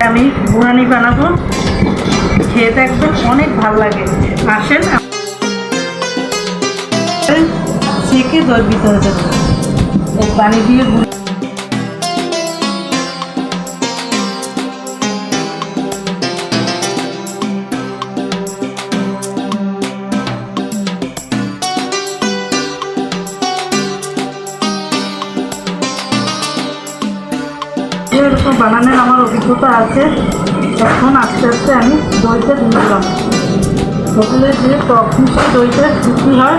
আমি বুড়ানি বানাবো, খেয়ে দেখবেন অনেক ভালো লাগে। আসেন সেকে দই ভিতরে দেবো, এই পানি দিয়ে এরকম বানানোর আমার অভিজ্ঞতা আছে। এখন আস্তে আস্তে আমি দইটা দিয়ে দিলাম, হোটেলে যে টক মিষ্টি দইটা বিক্রি হয়